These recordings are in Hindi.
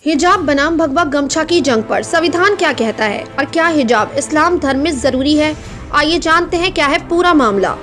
हिजाब बनाम भगवा गमछा की जंग पर संविधान क्या कहता है और क्या हिजाब इस्लाम धर्म में जरूरी है। आइए जानते हैं क्या है पूरा मामला।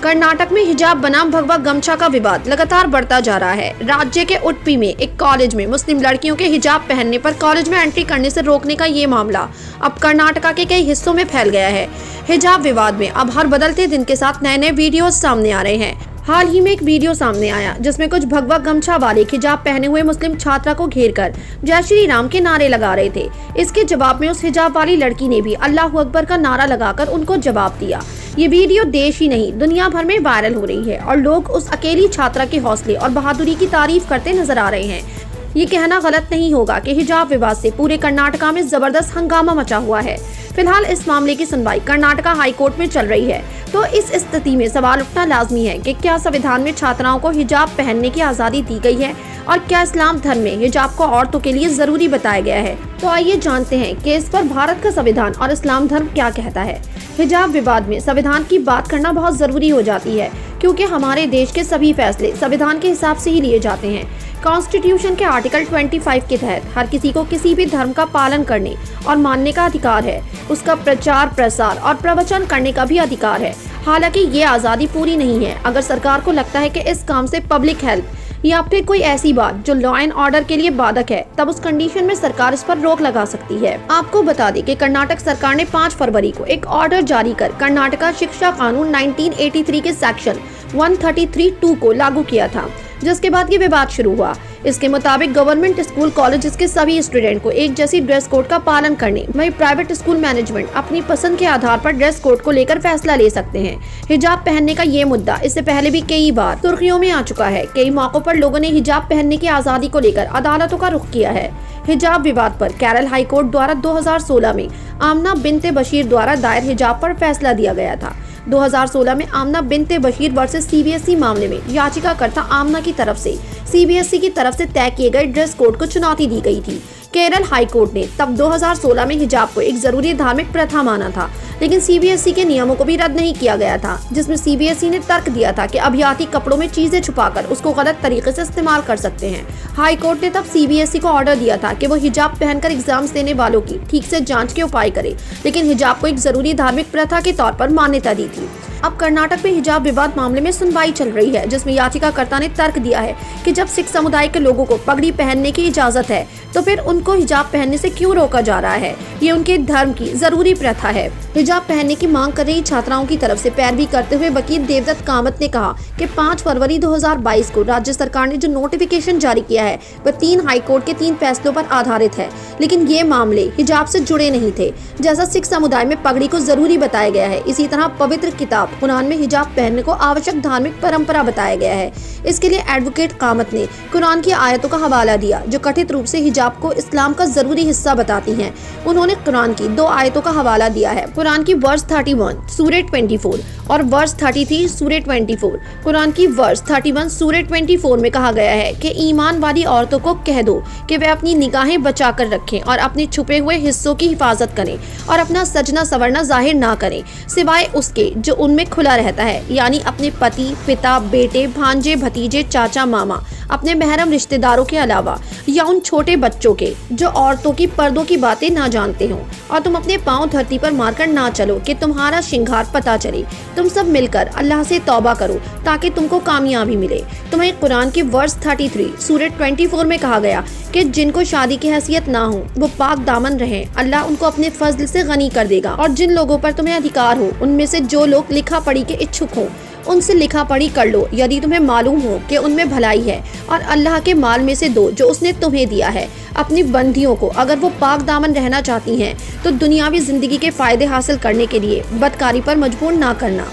कर्नाटक में हिजाब बनाम भगवा गमछा का विवाद लगातार बढ़ता जा रहा है। राज्य के उडुपी में एक कॉलेज में मुस्लिम लड़कियों के हिजाब पहनने पर कॉलेज में एंट्री करने से रोकने का ये मामला अब कर्नाटका के कई हिस्सों में फैल गया है। हिजाब विवाद में अब हर बदलते दिन के साथ नए नए वीडियो सामने आ रहे हैं। हाल ही में एक वीडियो सामने आया जिसमें कुछ भगवा गमछा वाले हिजाब पहने हुए मुस्लिम छात्रा को घेरकर जय श्री राम के नारे लगा रहे थे। इसके जवाब में उस हिजाब वाली लड़की ने भी अल्लाह अकबर का नारा लगाकर उनको जवाब दिया। ये वीडियो देश ही नहीं दुनिया भर में वायरल हो रही है और लोग उस अकेली छात्रा के हौसले और बहादुरी की तारीफ करते नजर आ रहे हैं। ये कहना गलत नहीं होगा कि हिजाब विवाद से पूरे कर्नाटका में जबरदस्त हंगामा मचा हुआ है। फिलहाल इस मामले की सुनवाई कर्नाटका हाई कोर्ट में चल रही है, तो इस स्थिति में सवाल उठना लाजमी है कि क्या संविधान में छात्राओं को हिजाब पहनने की आज़ादी दी गई है और क्या इस्लाम धर्म में हिजाब को औरतों के लिए जरूरी बताया गया है। तो आइए जानते हैं कि इस पर भारत का संविधान और इस्लाम धर्म क्या कहता है। हिजाब विवाद में संविधान की बात करना बहुत जरूरी हो जाती है, क्योंकि हमारे देश के सभी फैसले संविधान के हिसाब से ही लिए जाते हैं। कॉन्स्टिट्यूशन के आर्टिकल 25 के तहत हर किसी को किसी भी धर्म का पालन करने और मानने का अधिकार है। उसका प्रचार प्रसार और प्रवचन करने का भी अधिकार है। हालांकि ये आज़ादी पूरी नहीं है। अगर सरकार को लगता है कि इस काम से पब्लिक हेल्थ या फिर कोई ऐसी बात जो लॉ एंड ऑर्डर के लिए बाधक है, तब उस कंडीशन में सरकार इस पर रोक लगा सकती है। आपको बता दें कि कर्नाटक सरकार ने 5 फरवरी को एक ऑर्डर जारी कर कर्नाटका शिक्षा कानून 1983 के सेक्शन 133(2) को लागू किया था, जिसके बाद ये विवाद शुरू हुआ। इसके मुताबिक गवर्नमेंट स्कूल कॉलेजेस के सभी स्टूडेंट को एक जैसी ड्रेस कोड का पालन करने, वहीं प्राइवेट स्कूल मैनेजमेंट अपनी पसंद के आधार पर ड्रेस कोड को लेकर फैसला ले सकते हैं। हिजाब पहनने का ये मुद्दा इससे पहले भी कई बार सुर्खियों में आ चुका है। कई मौकों पर लोगों ने हिजाब पहनने की आज़ादी को लेकर अदालतों का रुख किया है। हिजाब विवाद पर केरल हाई कोर्ट द्वारा 2016 में आमना बिनते बशीर द्वारा दायर हिजाब पर फैसला दिया गया था। 2016 में आमना बिनते बशीर वर्सेस सीबीएसई मामले में याचिकाकर्ता आमना की तरफ से सीबीएसई की तरफ से तय किए गए ड्रेस कोड को चुनौती दी गई थी। केरल हाई कोर्ट ने तब 2016 में हिजाब को एक जरूरी धार्मिक प्रथा माना था, लेकिन सीबीएसई के नियमों को भी रद्द नहीं किया गया था, जिसमें सीबीएसई ने तर्क दिया था कि अभियाती कपड़ों में चीजें छुपाकर उसको गलत तरीके से इस्तेमाल कर सकते हैं। हाई कोर्ट ने तब सीबीएसई को ऑर्डर दिया था कि वो हिजाब पहनकर एग्जाम्स देने वालों की ठीक से जांच के उपाय करे, लेकिन हिजाब को एक जरूरी धार्मिक प्रथा के तौर पर मान्यता दी थी। अब कर्नाटक में हिजाब विवाद मामले में सुनवाई चल रही है, जिसमें याचिकाकर्ता ने तर्क दिया है कि जब सिख समुदाय के लोगों को पगड़ी पहनने की इजाजत है, तो फिर उनको हिजाब पहनने से क्यों रोका जा रहा है। ये उनके धर्म की जरूरी प्रथा है। हिजाब पहनने की मांग कर रही छात्राओं की तरफ से पैरवी करते हुए वकील देवदत्त कामत ने कहा कि 5 फरवरी 2022 को राज्य सरकार ने जो नोटिफिकेशन जारी किया है वह 3 हाई कोर्ट के 3 फैसलों पर आधारित है, लेकिन ये मामले हिजाब से जुड़े नहीं थे। जैसा सिख समुदाय में पगड़ी को जरूरी बताया गया है, इसी तरह पवित्र किताब कुरान में हिजाब पहनने को आवश्यक धार्मिक परंपरा बताया गया है। इसके लिए एडवोकेट कामत ने कुरान की आयतों का हवाला दिया जो कथित रूप से हिजाब को इस्लाम का जरूरी हिस्सा बताती हैं। उन्होंने कुरान की 2 आयतों का हवाला दिया है, कुरान की वर्स 31 सूरह 24 और वर्स 33 सूरह 24। कुरान की वर्स 31 सूरह 24 में कहा गया है कि ईमान वाली औरतों को कह दो कि वे अपनी निगाहें बचा कर रखें और अपने छुपे हुए हिस्सों की हिफाजत करें और अपना सजना सवरना जाहिर ना करें सिवाय उसके जो उनमें खुला रहता है, यानी अपने पति, पिता, बेटे, भांजे, भतीजे, चाचा, मामा, अपने महरम रिश्तेदारों के अलावा, या उन छोटे बच्चों के जो औरतों की पर्दों की बातें ना जानते हों। और तुम अपने पांव धरती पर मारकर ना चलो कि तुम्हारा श्रृंगार पता चले। तुम सब मिलकर अल्लाह से तौबा करो ताकि तुमको कामयाबी मिले। तुम्हें कुरान की वर्स 33 सूरह 24 में कहा गया कि जिनको शादी की हैसियत ना हो वो पाक दामन रहें, अल्लाह उनको अपने फजल से गनी कर देगा। और जिन लोगों पर तुम्हें अधिकार हो उनमें से जो लोग लिखा पढ़ी के इच्छुक हों उनसे लिखा पढ़ी कर लो, यदि तुम्हें मालूम हो कि उनमें भलाई है, और अल्लाह के माल में से दो जो उसने तुम्हें दिया है अपनी बंदियों को। अगर वो पाक दामन रहना चाहती हैं तो दुनियावी जिंदगी के फायदे हासिल करने के लिए बदकारी पर मजबूर ना करना।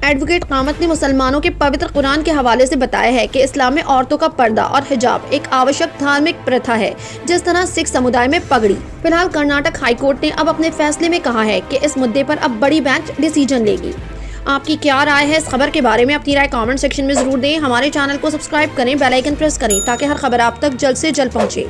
एडवोकेट कामत ने मुसलमानों के पवित्र कुरान के हवाले से बताया है कि इस्लाम में औरतों का पर्दा और हिजाब एक आवश्यक धार्मिक प्रथा है, जिस तरह सिख समुदाय में पगड़ी। फिलहाल कर्नाटक हाई कोर्ट ने अब अपने फैसले में कहा है कि इस मुद्दे पर अब बड़ी बेंच डिसीजन लेगी। आपकी क्या राय है इस खबर के बारे में? अपनी राय कमेंट सेक्शन में जरूर दें। हमारे चैनल को सब्सक्राइब करें, बेल आइकन प्रेस करें ताकि हर खबर आप तक जल्द से जल्द पहुंचे।